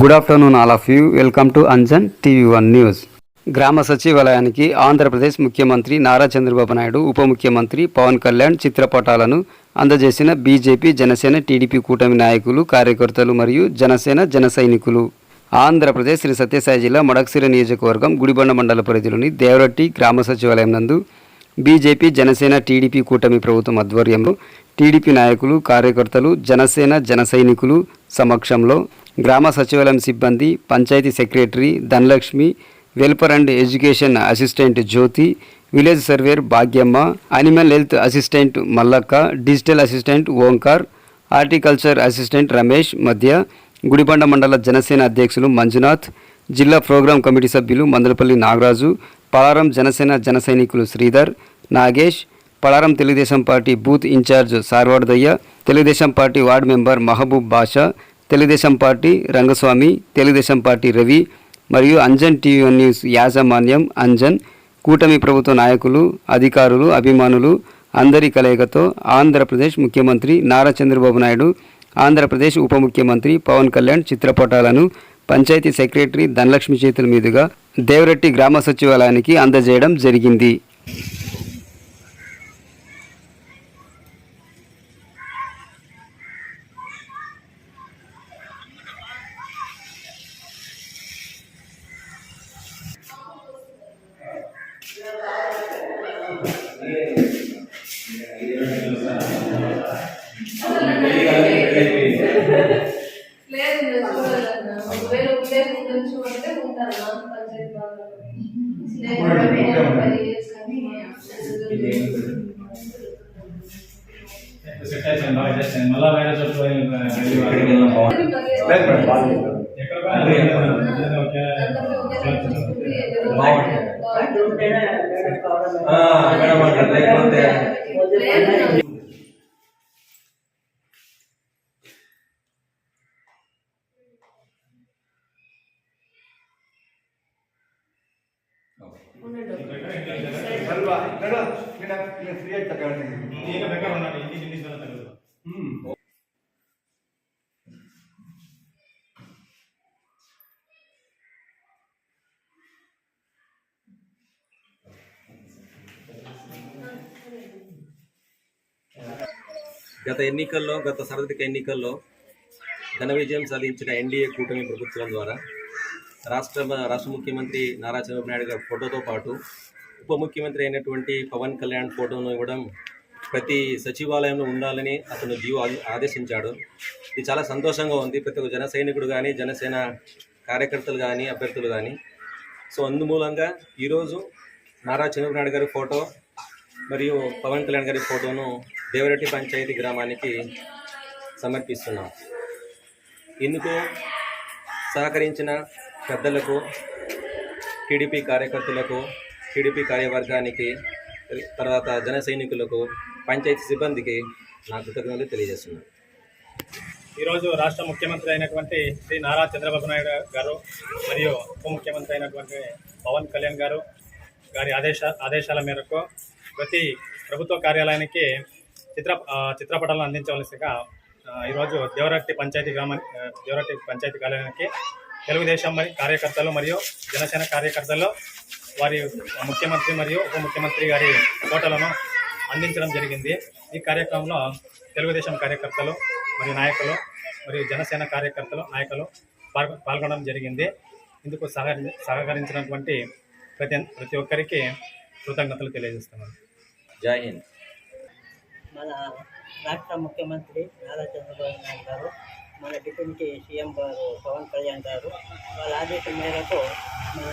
Good afternoon all of you. Welcome to Anjan టీవీ1 news. గ్రామ సచివాలయానికి ఆంధ్రప్రదేశ్ ముఖ్యమంత్రి నారా చంద్రబాబు నాయుడు, ఉప ముఖ్యమంత్రి పవన్ కళ్యాణ్ చిత్రపటాలను అందజేసిన బీజేపీ, జనసేన, టీడీపీ కూటమి నాయకులు, కార్యకర్తలు మరియు జన సైనికులు. ఆంధ్రప్రదేశ్ శ్రీ సత్యసాయి జిల్లా మడకశిర నియోజకవర్గం గుడిబండ మండల పరిధిలోని దేవరట్టి గ్రామ సచివాలయం నందు బీజేపీ, జనసేన, టీడీపీ కూటమి ప్రభుత్వం ఆధ్వర్యంలో టీడీపీ నాయకులు, కార్యకర్తలు, జన సైనికులు సమక్షంలో గ్రామ సచివాలయం సిబ్బంది, panchayati secretary Dhanalakshmi, welfare and education assistant Jyothi, village surveyor Bhagyamma, animal health assistant Mallakka, digital assistant Omkar, horticulture assistant Ramesh మధ్య గుడిబండ మండల జనసేన అధ్యక్షులు మంజునాథ్, జిల్లా ప్రోగ్రాం కమిటీ సభ్యులు మందలపల్లి నాగరాజు, పలారం జన సైనికులు Sridhar, Nagesh, Palaram Telugu Desam party booth incharge Sarvadadayya, Telugu Desam party ward member Mahaboob Basha, Telugu Desam party Rangaswamy, Telugu Desam party Ravi మరియు అంజన్ టీవీ1 న్యూస్ యాజమాన్యం, అంజన్ కూటమి ప్రభుత్వ నాయకులు, అధికారులు, అభిమానులు అందరి కలయికతో ఆంధ్రప్రదేశ్ ముఖ్యమంత్రి నారా చంద్రబాబు నాయుడు, ఆంధ్రప్రదేశ్ ఉప ముఖ్యమంత్రి పవన్ కళ్యాణ్ చిత్రపటాలను పంచాయతీ సెక్రటరీ ధనలక్ష్మి చేతుల మీదుగా దేవరట్టి గ్రామ సచివాలయానికి అందజేయడం జరిగింది. గత సార్వత్రిక ఎన్నికల్లో ఘన విజయం సాధించిన ఎన్డీఏ కూటమి ప్రభుత్వం ద్వారా రాష్ట్ర ముఖ్యమంత్రి నారా చంద్రబాబు నాయుడు గారి ఫోటోతో పాటు ఉప ముఖ్యమంత్రి అయినటువంటి పవన్ కళ్యాణ్ ఫోటోను ఇవ్వడం ప్రతి సచివాలయంలో ఉండాలని అతను జీవో ఆదేశించాడు. ఇది చాలా సంతోషంగా ఉంది. ప్రతి ఒక్క జన సైనికుడు కానీ, జనసేన కార్యకర్తలు కానీ, అభ్యర్థులు కానీ. సో అందుమూలంగా ఈరోజు నారా చంద్రబాబు నాయుడు గారి ఫోటో మరియు పవన్ కళ్యాణ్ గారి ఫోటోను దేవరట్టి పంచాయతీ గ్రామానికి సమర్పిస్తున్నాం. ఇందుకు సహకరించిన పెద్దలకు, టీడీపీ కార్యకర్తలకు, టీడీపీ కార్యవర్గానికి, తర్వాత జన సైనికులకు, పంచాయతీ సిబ్బందికి నా కృతజ్ఞతలు తెలియజేస్తున్నాను. ఈరోజు రాష్ట్ర ముఖ్యమంత్రి అయినటువంటి శ్రీ నారా చంద్రబాబు నాయుడు గారు మరియు ఉప ముఖ్యమంత్రి అయినటువంటి పవన్ కళ్యాణ్ గారి ఆదేశాల మేరకు ప్రతి ప్రభుత్వ కార్యాలయానికి చిత్రపటాలను అందించవలసిగా ఈరోజు దేవరట్టి పంచాయతీ కార్యాలయానికి తెలుగుదేశం కార్యకర్తలు మరియు జనసేన కార్యకర్తలు వారి ముఖ్యమంత్రి మరియు ఉప ముఖ్యమంత్రి గారి ఫోటోలను అందించడం జరిగింది. ఈ కార్యక్రమంలో తెలుగుదేశం కార్యకర్తలు మరియు నాయకులు మరియు జనసేన కార్యకర్తలు, నాయకులు పాల్గొనడం జరిగింది. ఇందుకు సహకరించినటువంటి ప్రతి ఒక్కరికి కృతజ్ఞతలు తెలియజేస్తున్నాను. జై హింద్. మన రాష్ట్ర ముఖ్యమంత్రి నారా చంద్రబాబు నాయుడు గారు, మన డిప్యూటీ సీఎం గారు పవన్ కళ్యాణ్ గారు వాళ్ళ ఆదేశం మేరకు మన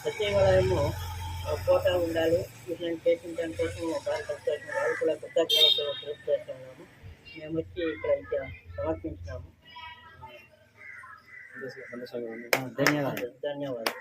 సచివాలయము ఫోటో ఉండాలి. ఇట్లాంటి చేసిన దానికోసం వాళ్ళు కూడా కృతజ్ఞతలు తెలుపుతున్నాము. మేము వచ్చి ఇక్కడ సమర్పించినాము. ధన్యవాదాలు.